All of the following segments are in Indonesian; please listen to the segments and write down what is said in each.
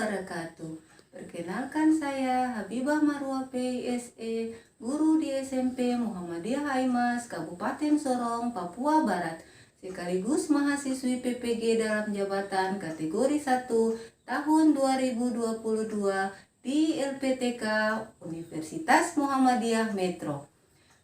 wabarakatuh. Perkenalkan saya Habibah Marwa PISE, guru di SMP Muhammadiyah Haimas, Kabupaten Sorong, Papua Barat, sekaligus mahasiswi PPG dalam jabatan kategori 1 tahun 2022 di LPTK Universitas Muhammadiyah Metro.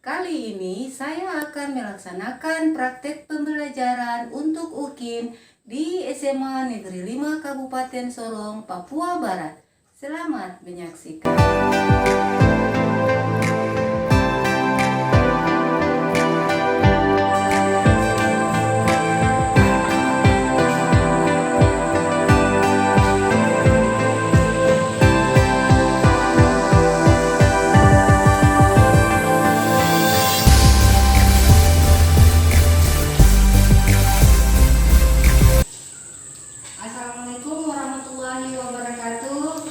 Kali ini saya akan melaksanakan praktek pembelajaran untuk UKIM di SMA Negeri 5 Kabupaten Sorong, Papua Barat. Selamat menyaksikan. Assalamualaikum warahmatullahi wabarakatuh.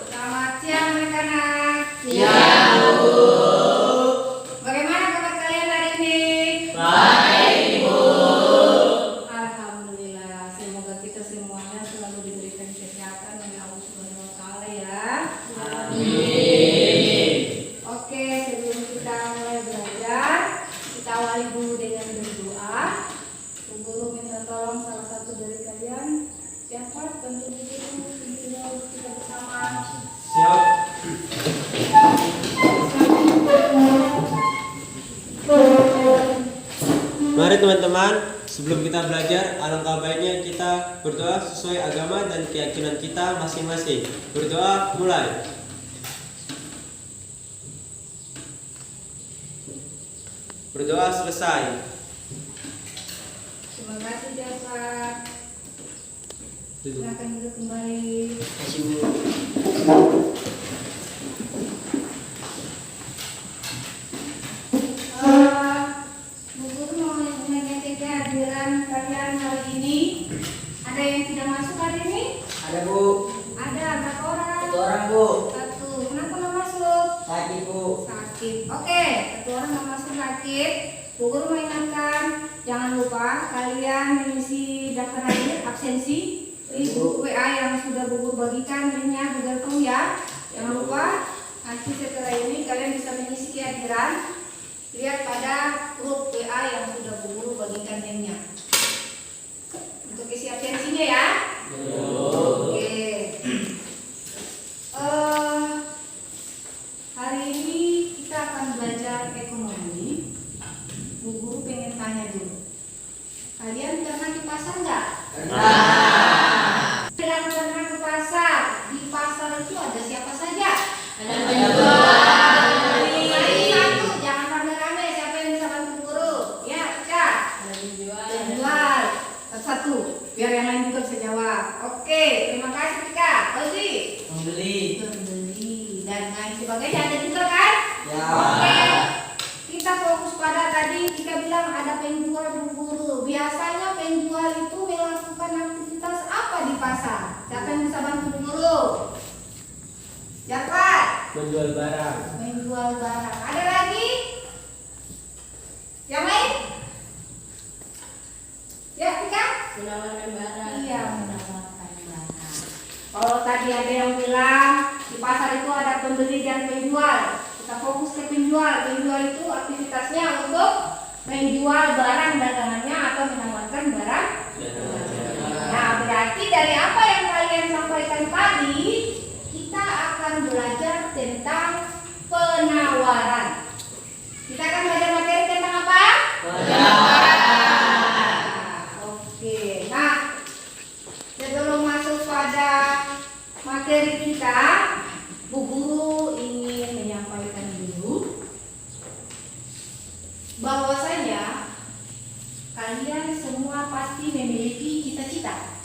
Selamat siang anak-anak. Siang, Bu. Bagaimana kabar kalian hari ini? Baik, Bu. Alhamdulillah, semoga kita semuanya selalu diberikan kesehatan oleh Allah Subhanahu wa taala ya. Amin. Oke, sebelum kita mulai belajar, kita awali dulu dengan berdoa. Bu Guru minta tolong salah satu dari kalian siapa bantu Bu Guru kita bersama. Siap. Mari teman-teman, sebelum kita belajar, alangkah baiknya kita berdoa sesuai agama dan keyakinan kita masing-masing. Berdoa mulai. Berdoa selesai. Terima kasih Jasa. Silakan duduk kembali. Bu Guru mau mengecek kehadiran kalian hari ini. Ada yang tidak masuk hari ini? Ada, Bu. Ada berapa orang? Satu orang, Bu. Satu. Kenapa nggak masuk? Sakit, Bu. Sakit. Oke, satu orang nggak masuk sakit. Bu Guru mengingatkan, jangan lupa kalian mengisi daftar hadir absensi di grup WA yang sudah Bu Guru bagikan linknya Google Form ya. Jangan lupa nanti setelah ini kalian bisa mengisi kehadiran. Lihat pada grup WA yang sudah Bu Guru bagikan linknya. Untuk isi absensinya ya. Oke. Hari ini kita akan belajar ekonomi. Bu Guru pengen tanya dulu. Kalian pernah ke pasar nggak? Pernah ke pasar. Di pasar itu ada siapa saja? Ada Satu, jangan rame-rame. Siapa yang bisa bantu Bu Guru? Ya, Cak. Penjual. Satu, biar yang lain juga bisa jawab. Oke, terima kasih Tika. Ozi. Membeli. Pembeli dan lain sebagainya ada juga kan? Ya. Oke. Kita fokus pada tadi kita bilang ada penjual Bu Guru. Biasanya penjual itu melakukan aktivitas apa di pasar? Siapa yang bisa bantu Bu Guru? Siapa? menjual barang. Menjual barang. Ada lagi? Yang lain? Ya, Tika? Menawarkan barang. Iya, menawarkan barang. Kalau tadi ada yang bilang di pasar itu ada pembeli dan penjual, kita fokus ke penjual. Penjual itu aktivitasnya untuk menjual barang dagangannya atau menawarkan barang. Nah, berarti dari apa yang kalian sampaikan tadi, kita akan belajar tentang penawaran. Kita akan belajar materi tentang apa? Oke, nah sebelum masuk pada materi kita, Bu Guru ingin menyampaikan dulu bahwasanya kalian semua pasti memiliki cita-cita,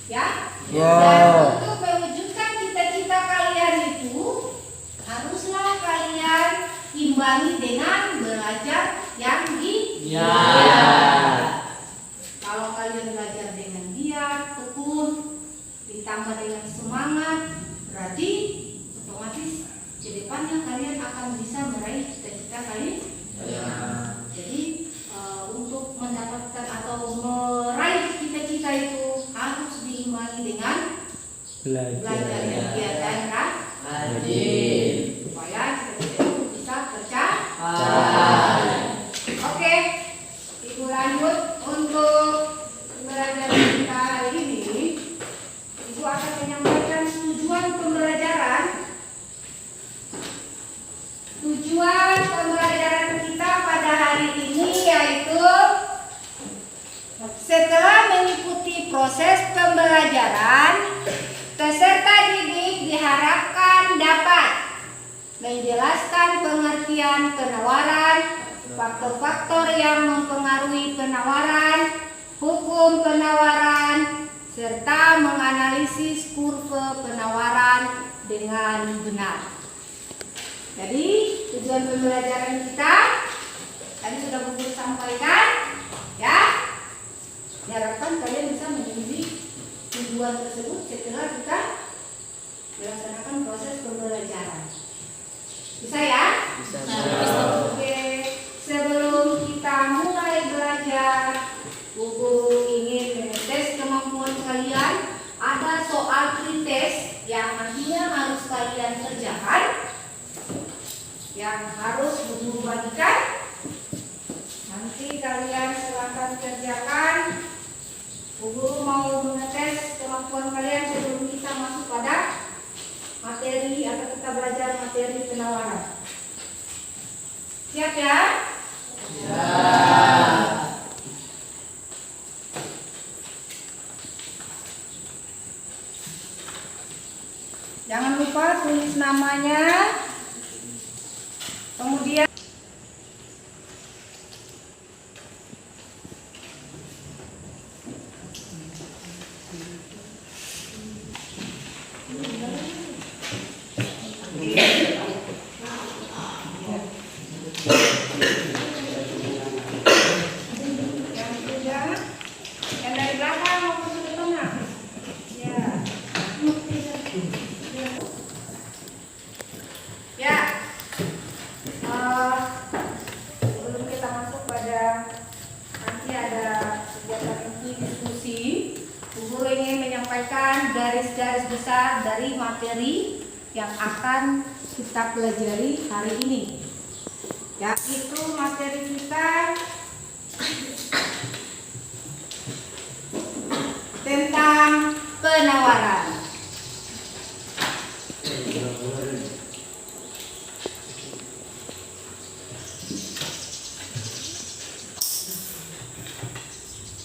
ya? Ya. Dan untuk mewujudkan cita-cita kalian itu haruslah kalian imbangi dengan belajar yang Kalau kalian belajar dengan giat, tekun, ditambah dengan semangat, berarti otomatis ke depannya kalian akan bisa meraih cita-cita kalian. Jadi untuk mendapatkan atau belajar kegiatan Rajin. supaya kita itu bisa tercapai. Oke, Ibu lanjut untuk pembelajaran kita hari ini. Ibu akan menyampaikan tujuan pembelajaran. Tujuan pembelajaran kita pada hari ini yaitu setelah mengikuti proses pembelajaran, peserta didik diharapkan dapat menjelaskan pengertian penawaran, faktor-faktor yang mempengaruhi penawaran, hukum penawaran, serta menganalisis kurva penawaran dengan benar. Jadi tujuan pembelajaran kita tadi sudah Bu Guru sampaikan, ya. Diharapkan kalian bisa memenuhi tujuan tersebut setelah kita melaksanakan proses pembelajaran. Bisa ya? Bisa. Oke, sebelum kita mulai belajar, Bu Guru ingin mengetes kemampuan kalian. Ada soal pretest yang nantinya harus kalian kerjakan, yang harus Bu Guru bagikan. Nanti kalian silakan kerjakan. Bu Guru mau mengetes kemampuan kalian sebelum kita masuk pada materi atau kita belajar materi penawaran. Siap ya? Siap. Jangan lupa tulis namanya. Kemudian yang dari belakang maupun dari tengah. Ya. Ya. Sebelum kita masuk pada nanti ada kegiatan inti diskusi, Bu Guru ingin menyampaikan garis-garis besar dari materi yang akan kita pelajari hari ini. Yaitu materi kita tentang penawaran.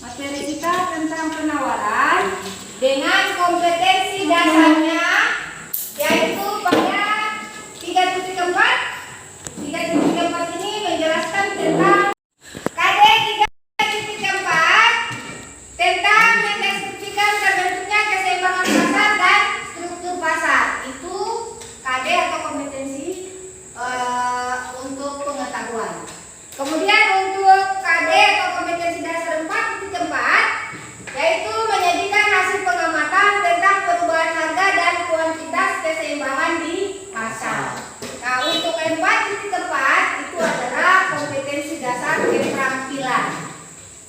Materi kita tentang penawaran dengan kompetensi dasarnya yaitu pada 3.4. 3.4 ini menjelaskan tentang KD 3.4 tentang mendeskripsikan terbentuknya keseimbangan pasar dan struktur pasar. Itu KD atau kompetensi untuk pengetahuan. Kemudian untuk KD atau kompetensi dasar 4.4 yaitu menyajikan hasil pengamatan tentang perubahan harga dan kuantitas keseimbangan di pasar. Nah, untuk 4.4 itu adalah kompetensi dasar keterampilan.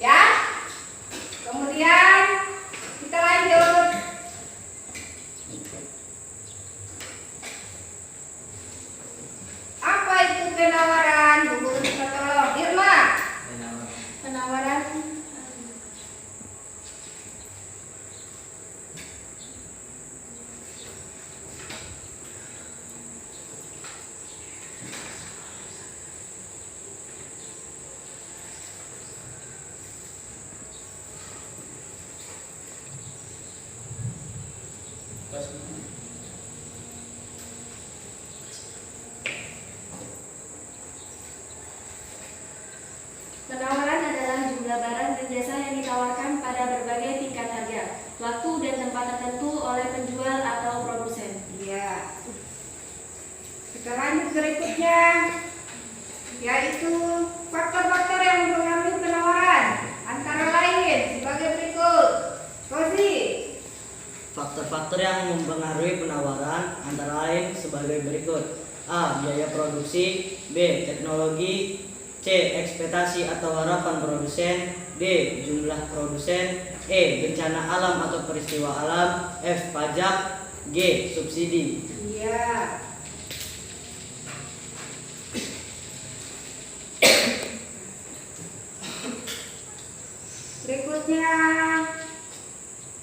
Ya. Kemudian kita lanjut. Apa itu penawaran? Bu Guru minta tolong. Irma. Penawaran. Penawaran adalah jumlah barang dan jasa yang ditawarkan pada berbagai tingkat harga, waktu dan tempat tertentu oleh penjual atau produsen. Ya. Kita lanjut berikutnya, yaitu faktor-faktor yang mempengaruhi penawaran. Antara lain sebagai berikut. Rozi. Faktor-faktor yang mempengaruhi penawaran antara lain sebagai berikut. A. Biaya produksi. B. Teknologi. C. Ekspektasi atau harapan produsen. D. Jumlah produsen. E. Bencana alam atau peristiwa alam. F. Pajak. G. Subsidi. Iya. Berikutnya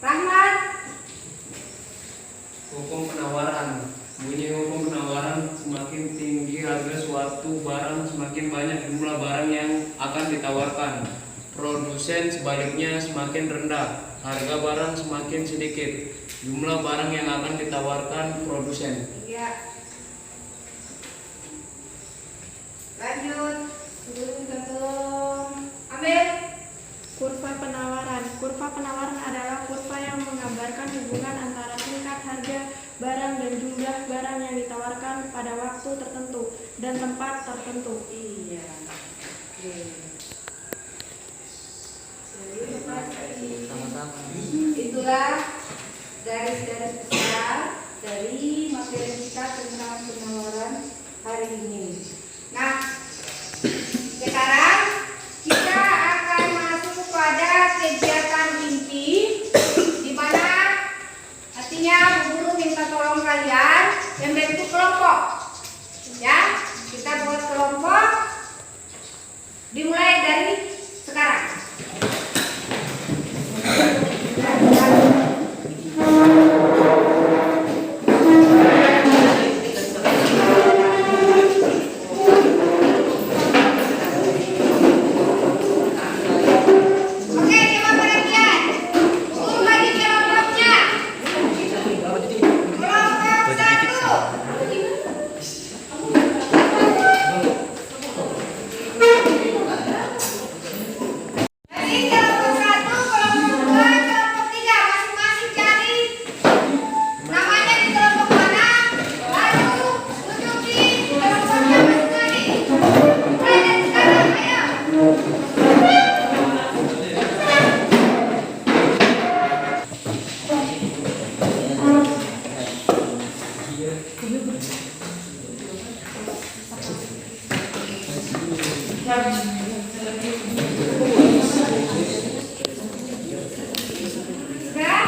Rahmat. Hukum penawaran. Bunyi hukum penawaran, semakin tinggi harga suatu barang, semakin banyak jumlah barang yang akan ditawarkan. Produsen sebaliknya semakin rendah, harga barang semakin sedikit, jumlah barang yang akan ditawarkan produsen. Iya. Lanjut. Ambil. Kurva penawaran. Kurva penawaran adalah kurva yang menggambarkan hubungan antara tingkat harga barang dan jumlah barang yang ditawarkan pada waktu tertentu dan tempat tertentu. Iya. Oke. Terima kasih. Sama-sama. Itulah garis-garis besar dari materi kita tentang penawaran hari ini. Nah, sekarang kita akan masuk kepada kegiatan inti, di mana artinya Bu Guru minta tolong kalian membentuk kelompok. Ya, kita buat kelompok. Dimulai dari sekarang. Oke, coba perhatian. Guru bagi kelompoknya. Kelompok 1. Dari kelompok 1, kelompok 2, kelompok 3 masing-masing cari namanya di kelompok mana, lalu duduk di kelompoknya masing-masing. Mulai dari sekarang, ayo. Sudah?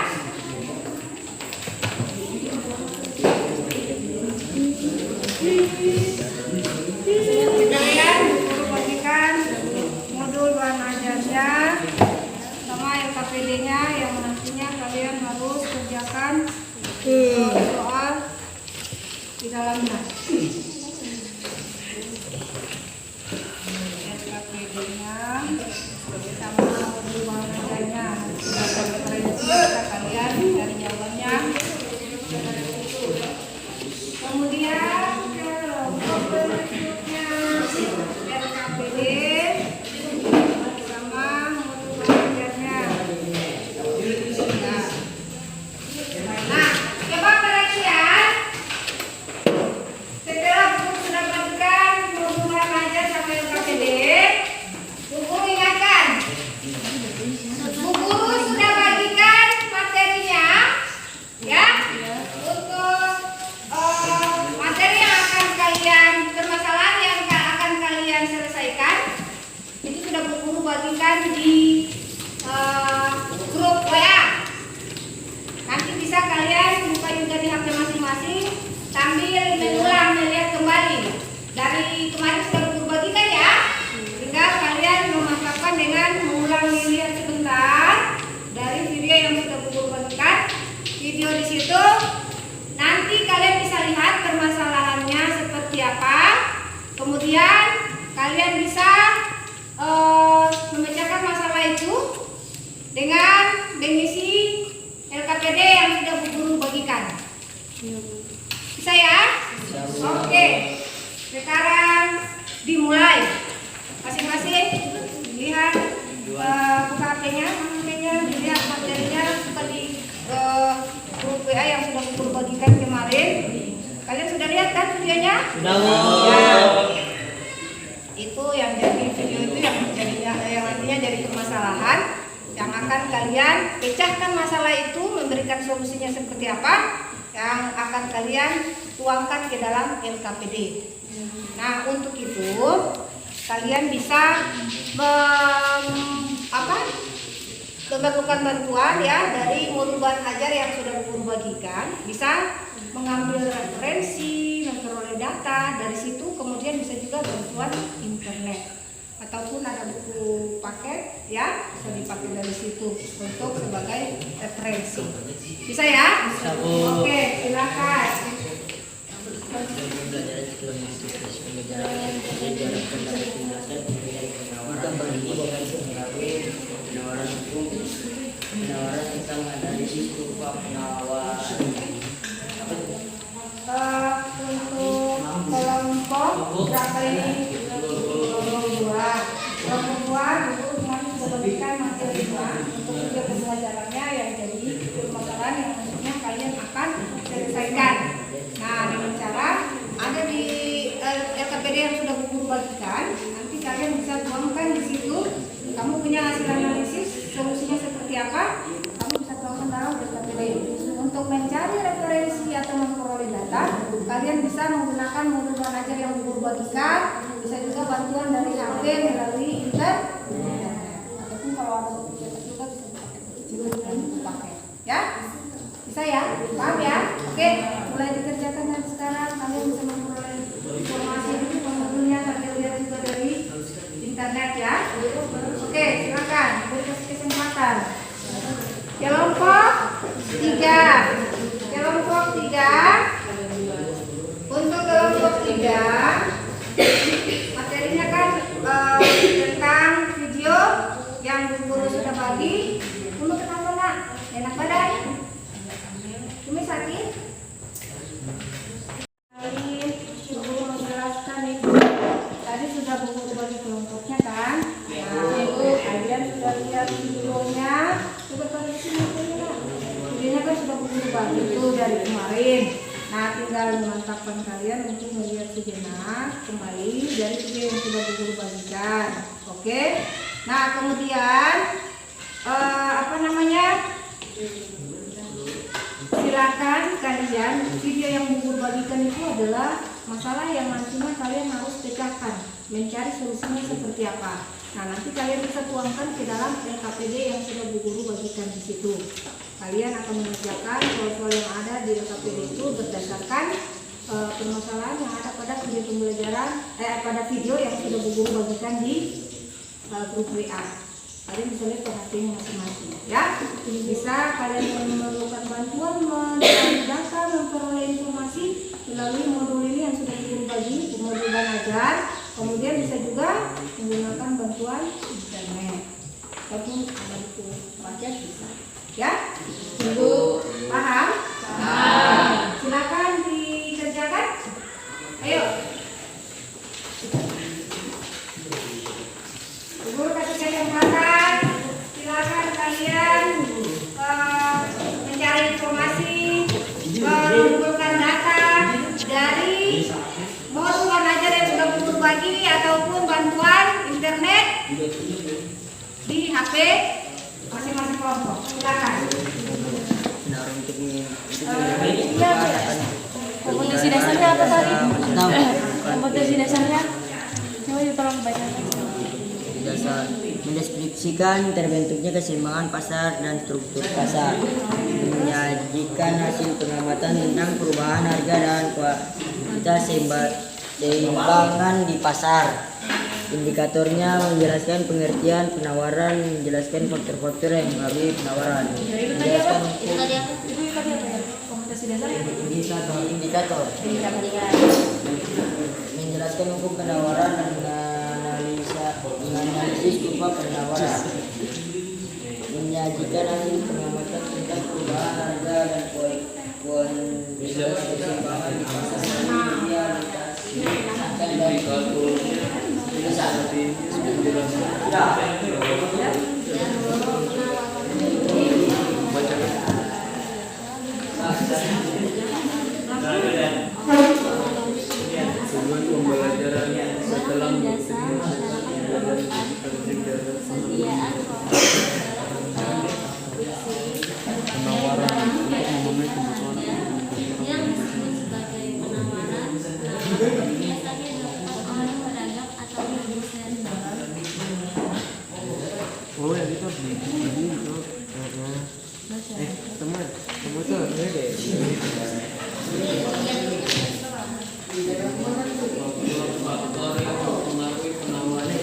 Kalian guru bagikan modul bahan ajarnya sama LKPD-nya yang nantinya kalian harus kerjakan soal di dalamnya. LKPD-nya sama modul bahan ajarnya. Bisa kalian cari jawabannya. Kemudian kelompok berikutnya LKPD sama modul belajarnya. Nah, coba perhatian. Setelah guru sudah bagikan modul belajar sama LKPD, guru ingatkan, Bu Guru sudah bagikan materinya, ya, untuk materi yang akan kalian, permasalahan yang akan kalian selesaikan, itu sudah Bu Guru bagikan di grup WA. Nanti bisa kalian buka juga di HP masing-masing sambil mengulang, melihat kembali. Dari kemarin sudah Bu Guru bagikan ya. Tinggal kalian memantapkan dengan mengulang, lihat sebentar dari video yang sudah Bu Guru bagikan. Video di situ nanti kalian bisa lihat permasalahannya seperti apa. Kemudian kalian bisa memecahkan masalah itu dengan mengisi LKPD yang sudah Bu Guru bagikan. Bisa ya? Oke. Sekarang dimulai. Masing-masing lihat, buka HP-nya, dilihat materinya seperti grup WA yang sudah Bu Guru bagikan kemarin. Kalian sudah lihat kan videonya? Sudah. Ya. Itu yang jadi video itu yang artinya jadi permasalahan yang akan kalian pecahkan masalah itu, memberikan solusinya seperti apa yang akan kalian tuangkan ke dalam LKPD. Nah, untuk itu kalian bisa melakukan bantuan ya dari modul bahan ajar yang sudah Bu Guru guru bagikan bisa mengambil referensi, memperoleh data dari situ, kemudian bisa juga bantuan internet ataupun ada buku paket ya bisa dipakai dari situ untuk sebagai referensi. Bisa ya? Oke, silakan. Penawaran tentang analisis kurva penawaran. Untuk kelompok berapa ini? Kelompok dua itu kemarin sudah berikan materi untuk video pembelajarannya yang jadi permasalahan yang nantinya kalian akan selesaikan. Nah, dengan cara ada di LKPD yang sudah guru bagikan, nanti kalian bisa tuangkan di situ. Kamu punya hasil analisis, solusinya seperti apa? Kamu bisa tuangkan dalam LKPD. Untuk mencari referensi atau memperoleh data, kalian bisa menggunakan modul belajar yang guru bagikan, bisa juga bantuan dari HP melalui internet, ataupun kalau ada buku cetak juga bisa dipakai. Ya, bisa ya, paham ya? Oke, mulai dikerjakan dari sekarang. Kalian bisa memperoleh informasi itu modulnya, kalian lihat juga dari internet ya. Oke, silakan, beri kasih kesempatan. Kelompok 3. Kelompok 3. Untuk kelompok 3 materinya kan tentang video yang guru sudah bagi. Kamu kenapa nak? Enak badan? Cumi sakit? Guru menjelaskan itu. Tadi sudah guru bagi kelompoknya kan? Nah, itu kalian sudah lihat videonya. Coba balik sini nak. Videonya kan sudah guru bagi itu dari kemarin. Nah, tinggal memantapkan kalian untuk melihat sejenak kembali dari video yang sudah guru bagikan. Oke. Nah, kemudian silakan kalian, video yang guru bagikan itu adalah masalah yang nantinya kalian harus pecahkan, mencari solusinya seperti apa. Nah, nanti kalian bisa tuangkan ke dalam LKPD yang sudah guru bagikan di situ. Kalian akan mengerjakan soal-soal yang ada di LKPD itu berdasarkan permasalahan yang ada pada video pembelajaran, pada video yang sudah guru bagikan di grup WA. Kalian bisa lihat perhatiannya masing-masing, ya. Bisa kalian memerlukan bantuan mencari data, memperoleh informasi melalui modul ini yang sudah guru bagi, modul belajar. Kemudian bisa juga menggunakan bantuan internet ataupun ada buku paket bisa. Ya, Ibu paham? Paham. Silakan dikerjakan. Ayo. Ibu kasih kesempatan. Silakan kalian mencari informasi, mengumpulkan data dari modul belajar yang sudah guru bagi ataupun bantuan internet di HP masing-masing kelompok. Silakan. Kompetensi dasarnya apa tadi? Kompetensi dasarnya coba tolong bacakan. Dasar mendeskripsikan terbentuknya keseimbangan pasar dan struktur pasar, menyajikan hasil pengamatan tentang perubahan harga dan kualitas seimbangan di pasar. Indikatornya menjelaskan pengertian penawaran, menjelaskan faktor-faktor yang mengaruhi penawaran. Menjelaskan Kompetensi dasar indikator. Menjelaskan hukum penawaran dan menganalisis kurva penawaran. Menyajikan hasil pengamatan tentang perubahan harga dan kualitas keseimbangan di pasar. Tujuan pembelajaran setelah sediaan penawaran untuk memenuhi kebutuhan yang disebut sebagai penawaran biasanya dilakukan oleh pedagang atau produsen. oh ya kita beli itu Teman, kamu tuh deh. Faktor yang mempengaruhi penawaran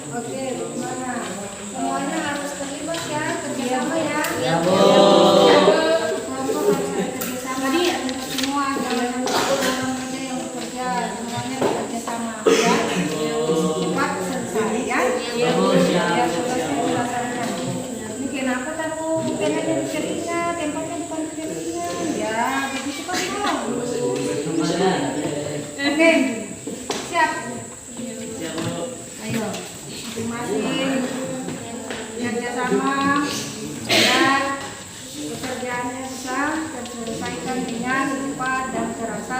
Oke, bagaimana? Semuanya harus terlibat ya, kerjasama ya. Ya, Bu. Satu kelompok harus ada kerjasama. Semua jangan ada yang bekerja, semuanya bekerjasama. Ya, cepat selesai ya. Ya, Bu, siap. Biar selesai pelajarannya. Ini kenapa tahu pengennya dikeringat, tempatnya bukan dikeringat. Ya, begitu kan mau. Oke, siap. Ayo, masing-masing kerjasama dan pekerjaannya bisa terselesaikan dengan cepat dan terasa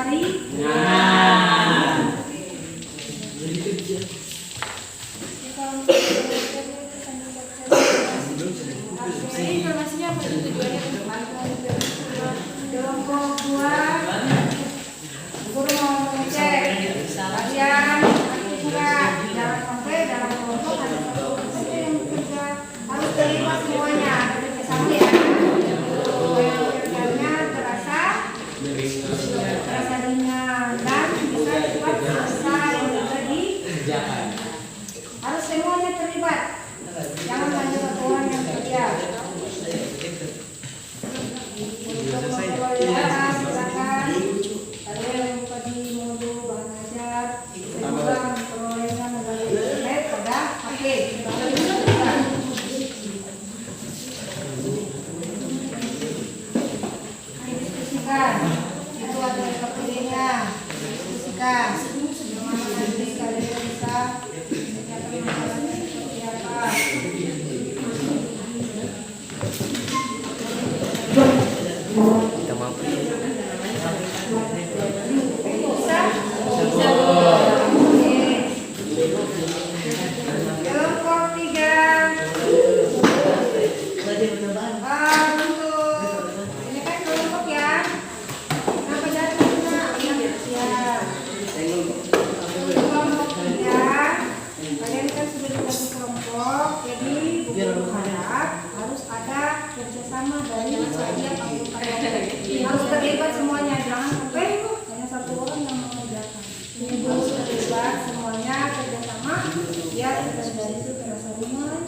Informasinya apa itu tujuannya? kelompok 2 guru mau mengecek kalian aktif enggak, jangan sampai dalam kelompok ada satu saja yang bekerja, harus terlibat semuanya kerjasama ya, supaya kerjanya terasa ringan dan bisa cepat selesai dikerjakan. Harus semuanya terlibat, jangan hanya satu orang yang kerja. Untuk memperoleh silakan kalian yang buka di modul bahan ajar semoga memperolehnya melalui internet pada HP. Diskusikan, itu ada KPD-nya. Diskusikan, bagaimana nanti kalian bisa menyelesaikan masalahnya seperti apa. Kita mau. Kelompok 3 untuk ini kan kelompok ya. Kenapa jatuhnya? Ya. Untuk kelompok 3 kalian kan sudah dikasih kelompok, jadi guru harap harus ada kerjasama dari setiap anggota kelompok. Harus terlibat semuanya, jangan sampai hanya satu orang yang mengerjakan. Ini harus terlibat semuanya kerjasama biar kerjaan itu terasa ringan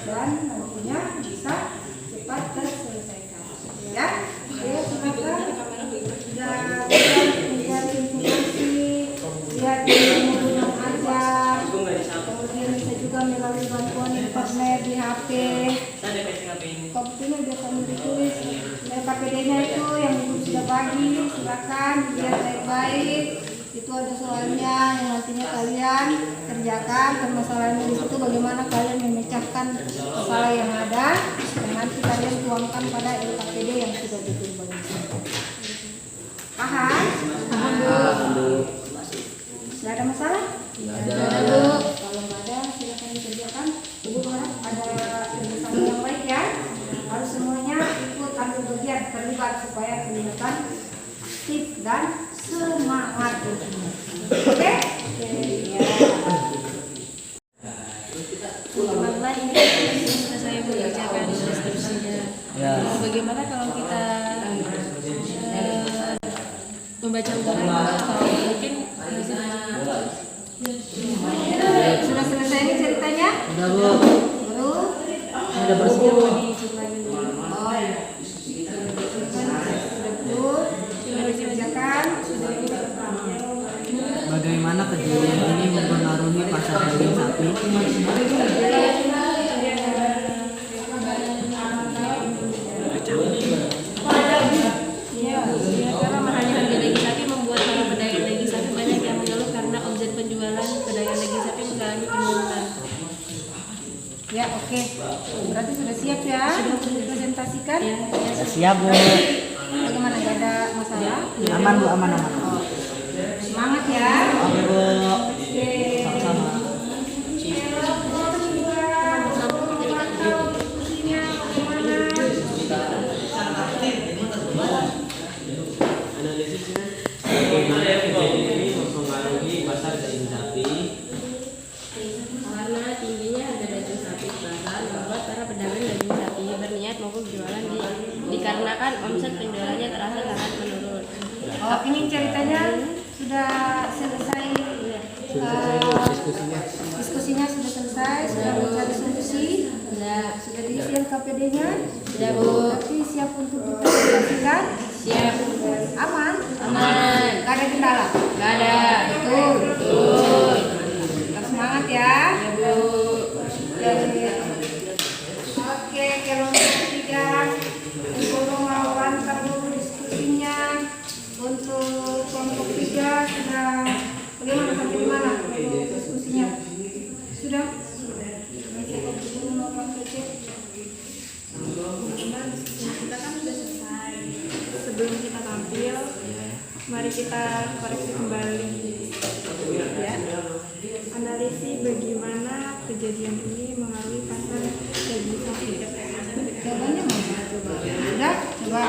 dan nantinya bisa cepat terselesaikan. Ya, ya silakan. Sudah mencari informasi, lihat di modul yang ada. Kemudian bisa juga melalui bantuan internet di HP. Komputernya biar kami ditulis. Dan KPD-nya itu yang ibu sudah bagi, silakan dilihat baik-baik. Itu ada soalnya yang nantinya kalian kerjakan. Permasalahannya di situ bagaimana kalian memecahkan masalah yang ada dan nanti kalian tuangkan pada LKPD yang sudah ditulis. Paham? Tidak ada masalah? Tidak ada. Kalau nggak ada silakan dikerjakan. Ibu harap ada kerjasama yang baik ya. Harus semuanya ikut ambil bagian, terlibat supaya kelihatan aktif dan semangat. Oke? Ya. Teman-teman, ini sudah saya mengerjakan deskripsinya. Bagaimana kalau kita membaca ulang atau mungkin Sudah selesai ini ceritanya? Udah, Bu. Baru? Udah bersiap. Oh ya. Sudah betul. Sudah dikerjakan. Sudah Bagaimana kejadian ini mempengaruhi pasar daging sapi? ya, karena mahalnya harga daging sapi membuat para pedagang daging sapi banyak yang mengeluh karena omset penjualan pedagang daging sapi mengalami penurunan. Ya, oke. Berarti sudah siap ya? Untuk dipresentasikan? Siap, Bu. Bagaimana? Gak ada masalah? Aman, Bu, aman. Semangat ya. Oke, Bu. Oke. Sama-sama. Diskusinya bagaimana? tingginya harga daging sapi di pasar membuat para pedagang daging sapi berniat mogok jualan dikarenakan omset penjualannya terasa sangat menurun. Oh, ini ceritanya sudah selesai. Diskusinya sudah selesai, sudah mencari solusi. Sudah diisi KPD-nya. Sudah, Bu. Berarti siap untuk dipresentasikan. Siap. Aman? Aman. Gak ada kendala? Gak ada. Betul. Betul. Tetap semangat ya. Ya, Bu. Oke, kelompok 3 untuk mengawankan dulu diskusinya. Untuk kelompok 3 sudah bagaimana, sampai di mana untuk diskusinya? Sudah? Kita kan sudah selesai. Sebelum kita tampil, mari kita koreksi kembali. Ya. Analisis bagaimana kejadian ini mengaruhi pasar daging sapi. Jawabannya mana? Coba. Sudah? Coba.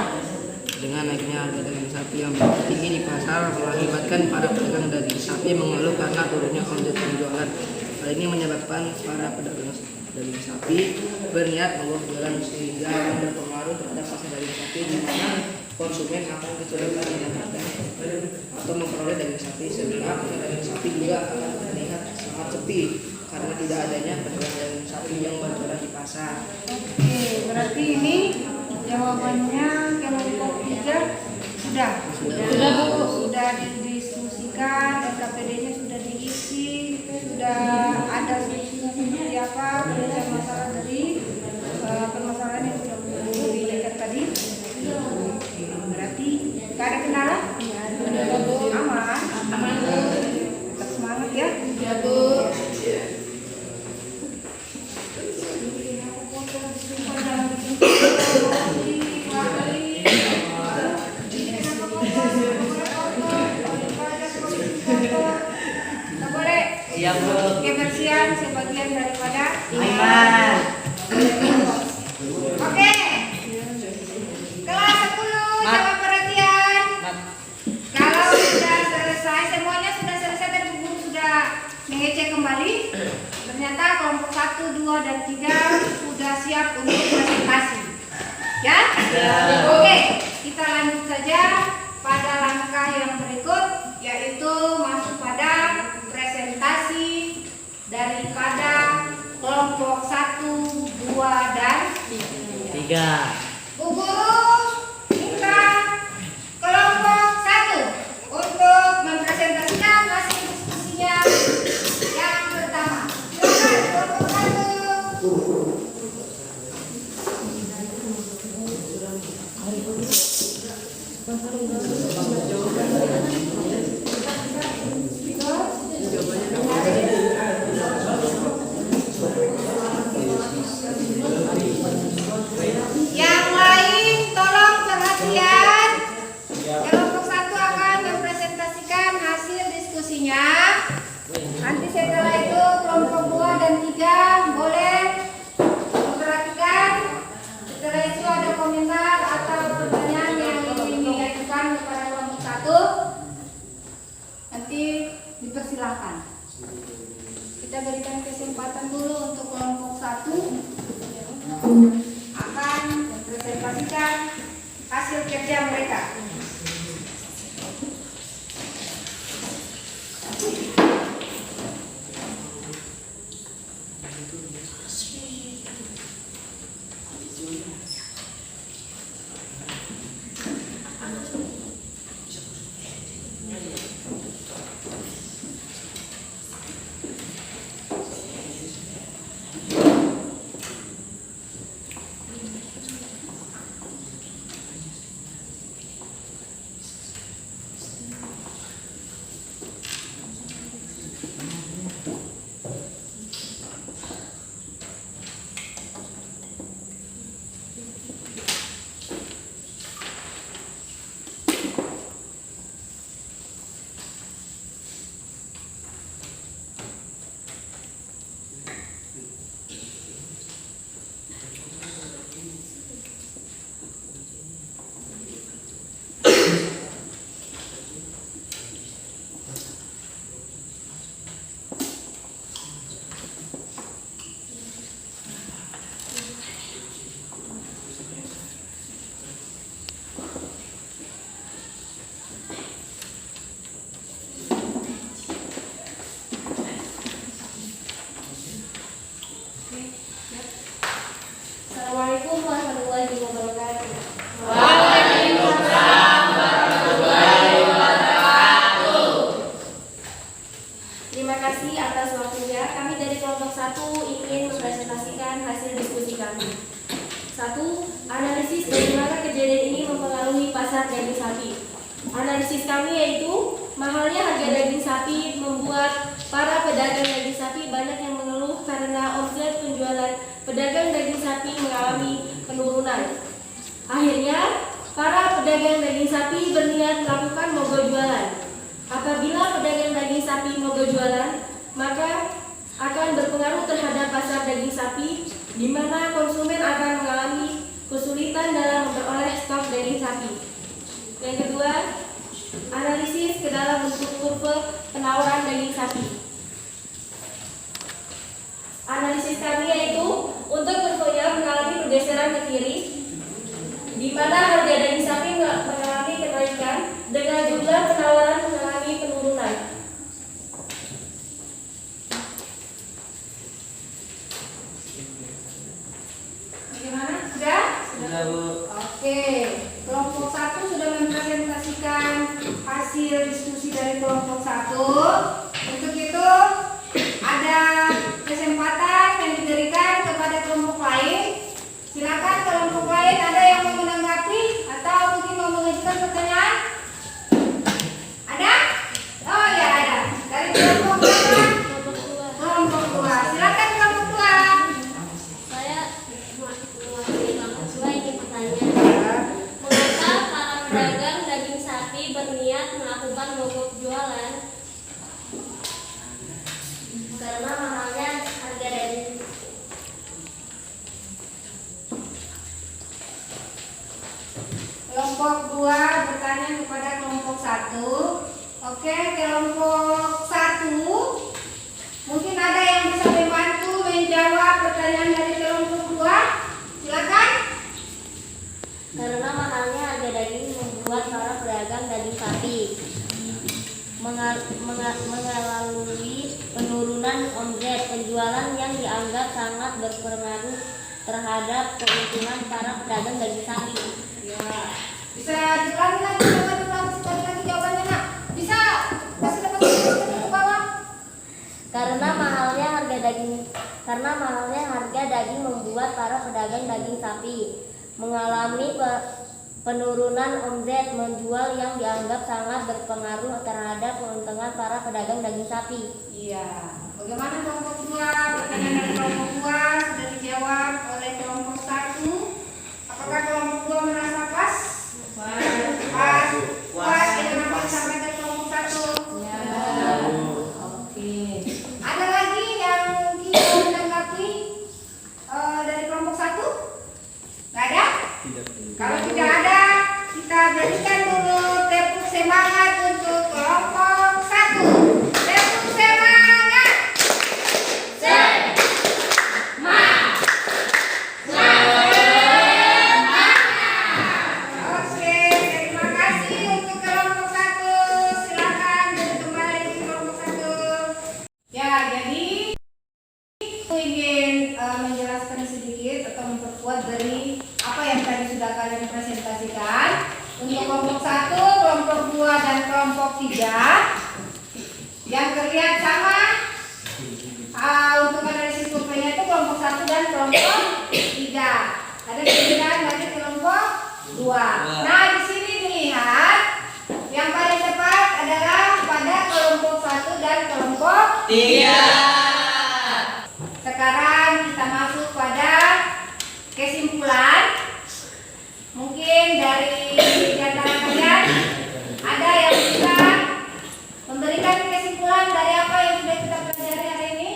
Dengan naiknya harga daging sapi yang tinggi di pasar mengakibatkan para pedagang daging sapi mengeluh karena turunnya omset penjualan. Hal ini menyebabkan para pedagang daging sapi berniat mogok jualan sehingga berpengaruh terhadap pasar daging sapi di mana konsumen akan kesulitan mendapatkan atau memperoleh daging sapi sehingga pasar daging sapi juga akan terlihat sangat sepi karena tidak adanya pedagang daging sapi yang berjualan di pasar. Oke, berarti ini jawabannya kelompok 3 sudah. Sudah, Bu. Sudah didiskusikan, KPD-nya sudah diisi, sudah ada solusinya seperti apa, penyelesaian masalah dari permasalahan yang sudah diberikan tadi. Berarti tidak ada kendala? Aman? Aman, Bu. Tetap semangat ya. Ya, Bu. Iya, Bu. Kebersihan sebagian daripada Iman. Oke. Kelas 10 coba perhatian. Kalau sudah selesai, semuanya sudah selesai dan Bu Guru sudah mengecek kembali. Ternyata kelompok 1, 2, dan 3 sudah siap untuk presentasi. Ya? Oke, kita lanjut saja pada langkah yang berikut, yaitu masuk pada presentasi daripada kelompok 1, 2, dan 3. Bu Guru minta kelompok 1 untuk mempresentasikan hasil diskusinya yang pertama. Silakan kelompok 1. Yang lain tolong perhatian. Kelompok 1 akan mempresentasikan hasil diskusinya. Nanti setelah itu kelompok 2 dan 3 boleh memperhatikan. Setelah itu ada komentar atau pertanyaan yang ingin diajukan kepada kelompok 1. Nanti dipersilahkan. Kita berikan kesempatan dulu untuk kelompok 1 akan mempresentasikan hasil kerja mereka. mempresentasikan hasil diskusi kami. 1. Analisis bagaimana kejadian ini mempengaruhi pasar daging sapi. Analisis kami yaitu mahalnya harga daging sapi membuat para pedagang daging sapi banyak yang mengeluh karena omset penjualan pedagang daging sapi mengalami penurunan. Akhirnya, para pedagang daging sapi berniat melakukan mogok jualan. Apabila pedagang daging sapi mogok jualan, maka akan berpengaruh terhadap pasar daging sapi, di mana konsumen akan mengalami kesulitan dalam memperoleh stok daging sapi. Yang kedua, analisis ke dalam bentuk kurva penawaran daging sapi. Analisis kami yaitu untuk kurvanya mengalami pergeseran ke kiri, di mana harga daging sapi mengalami kenaikan dengan jumlah penawaran mengalami penurunan. Bagaimana? Sudah? Sudah, Bu. Oke, kelompok 1 sudah mempresentasikan hasil diskusi dari kelompok 1. Untuk itu ada kesempatan yang diberikan kepada kelompok lain. Silakan kelompok lain, ada yang mau menanggapi atau mungkin mau mengajukan pertanyaan? Ada? Oh ya ada. Dari kelompok berapa? Kelompok 2. Silakan kelompok 2. Saya mewakili kelompok 2 ingin bertanya, mengapa para pedagang daging sapi berniat melakukan mogok jualan? Karena mahalnya harga daging. Kelompok 2 bertanya kepada kelompok 1. Oke, kelompok 1 mungkin ada yang bisa membantu menjawab pertanyaan dari kelompok 2. Silakan. Karena mahalnya harga daging membuat para pedagang daging sapi mengalami penurunan omset penjualan yang dianggap sangat berpengaruh terhadap keuntungan para pedagang daging sapi. Ya. Bisa diulangi lagi, sekali lagi jawabannya, Nak. Bisa kasih dapat ke bawah. Karena mahalnya harga daging membuat para pedagang daging sapi mengalami penurunan omset menjual yang dianggap sangat berpengaruh terhadap keuntungan para pedagang daging sapi. Iya. Bagaimana kelompok 2? Pertanyaan dari kelompok 2 sudah dijawab oleh kelompok 1. Apakah kelompok 2 merasa pas? Pas. Puas dengan apa yang disampaikan kelompok 1? Ya. Oke. Ada lagi yang mungkin mau menanggapi dari kelompok 1? Nggak ada? Kalau tidak ada, kita berikan dulu tepuk semangat untuk kelompok 1. Tepuk semangat. Oke, terima kasih untuk kelompok 1. Silakan duduk kembali di kelompok 1. Ya, jadi aku ingin menjelaskan sedikit atau memperkuat dari apa yang tadi sudah kalian presentasikan. Untuk kelompok 1, kelompok 2, dan kelompok 3 yang terlihat sama untuk analisis kurvanya itu kelompok 1 dan kelompok 3. Ada perbedaan dari kelompok 2. Nah, di sini dilihat yang paling tepat adalah pada kelompok 1 dan kelompok 3. Sekarang kita masuk pada kesimpulan. Mungkin dari di antara kalian ada yang bisa memberikan kesimpulan dari apa yang sudah kita pelajari hari ini.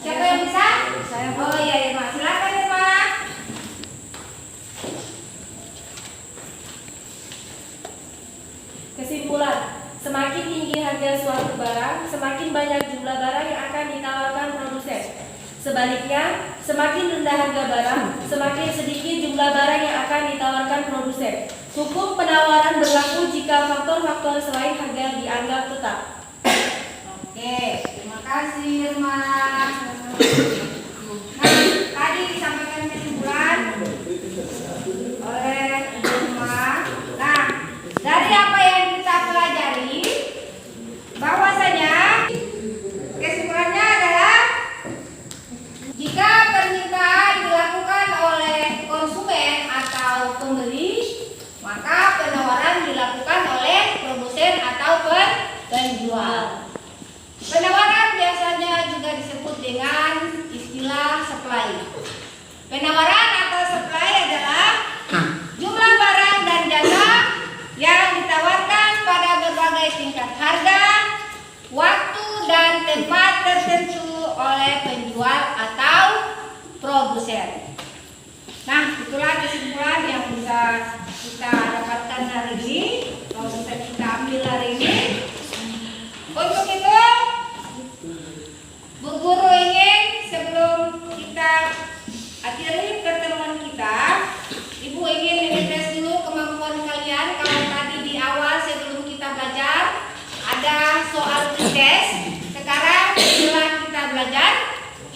Siapa yang bisa? Oh iya, Irma. Silakan, Irma. Kesimpulan, semakin tinggi harga suatu barang, semakin banyak jumlah barang yang akan ditawarkan produsen. Sebaliknya, semakin rendah harga barang, semakin sedikit jumlah barang yang akan ditawarkan produsen. Hukum penawaran berlaku jika faktor-faktor selain harga dianggap tetap. Oke, terima kasih, Irma. Nah, tadi disampaikan kesimpulan oleh Irma. Nah, dari apa yang kita pelajari, bahwasanya kesimpulannya adalah jika menjual. Penawaran biasanya juga disebut dengan istilah supply. Penawaran atau supply adalah jumlah barang dan jasa yang ditawarkan pada berbagai tingkat harga, waktu, dan tempat tertentu oleh penjual atau produsen. Nah, itulah kesimpulan yang bisa kita dapatkan hari ini, kalau bisa kita ambil hari ini. Untuk itu, Bu Guru ingin sebelum kita akhiri pertemuan kita, Ibu ingin mengetes dulu kemampuan kalian. Kalau tadi di awal sebelum kita belajar ada soal tes, sekarang setelah kita belajar,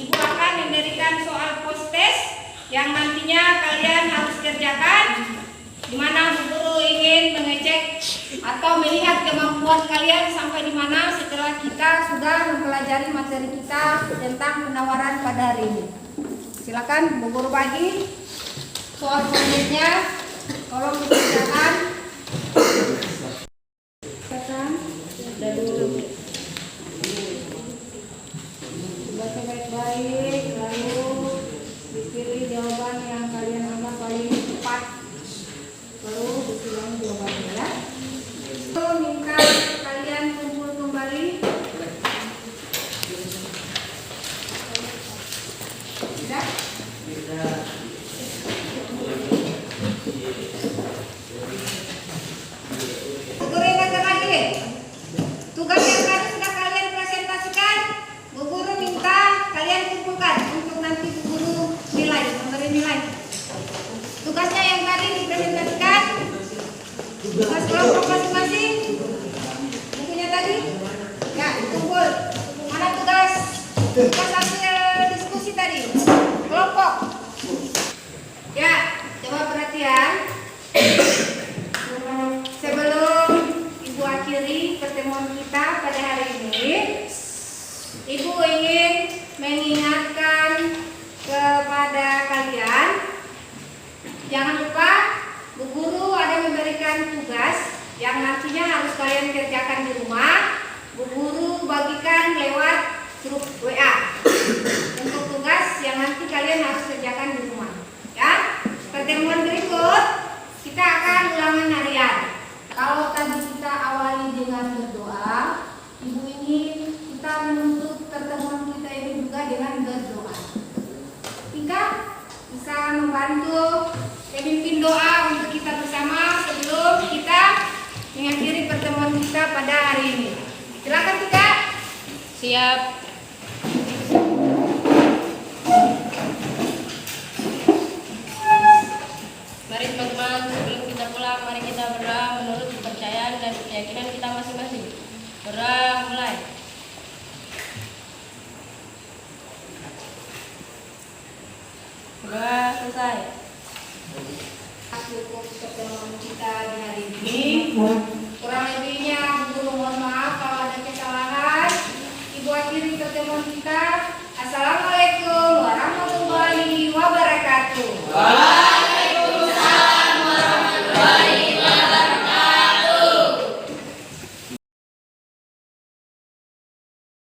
Ibu akan memberikan soal post test yang nantinya kalian harus kerjakan, di mana Bu Guru ingin mengecek atau melihat kemampuan kalian sampai di mana setelah kita sudah mempelajari materi kita tentang penawaran pada hari ini. Silakan Bu Guru bagi soal selanjutnya, tolong dikerjakan. Baca baik-baik, lalu dipilih jawaban yang kalian anggap paling tepat, lalu dipilih jawabannya ya. Lalu minta kalian kumpul kembali. Tidak? Guru ingatkan lagi, tugas yang tadi sudah kalian presentasikan, Bu Guru minta kalian kumpulkan untuk nanti Bu Guru nilai, memberi nilai. Tugasnya yang tadi dipresentasikan, tugas kelompok masing-masing, bukunya tadi, ya kumpul. Mana tugas hasil diskusi tadi, kelompok. Ya, coba perhatian. Sebelum Ibu akhiri pertemuan kita pada hari ini, Ibu ingin mengingatkan kepada kalian, jangan lupa Bu Guru ada memberikan tugas yang nantinya harus kalian kerjakan di rumah. Bu Guru bagikan lewat grup WA untuk tugas yang nanti kalian harus kerjakan di rumah. Ya, pertemuan berikut kita akan ulangan harian. Kalau tadi kita awali dengan berdoa, Ibu ingin kita menutup pertemuan kita ini juga dengan berdoa. Ika bisa membantu memimpin doa untuk kita bersama sebelum kita mengakhiri pertemuan kita pada hari ini. Silakan Tika. Siap. Mari teman-teman, sebelum kita pulang, mari kita berdoa menurut kepercayaan dan keyakinan kita masing-masing. Berdoa mulai. Berdoa selesai. Cukup pertemuan kita di hari ini. Kurang lebihnya Bu Guru mohon maaf kalau ada kesalahan. Ibu akhiri pertemuan kita.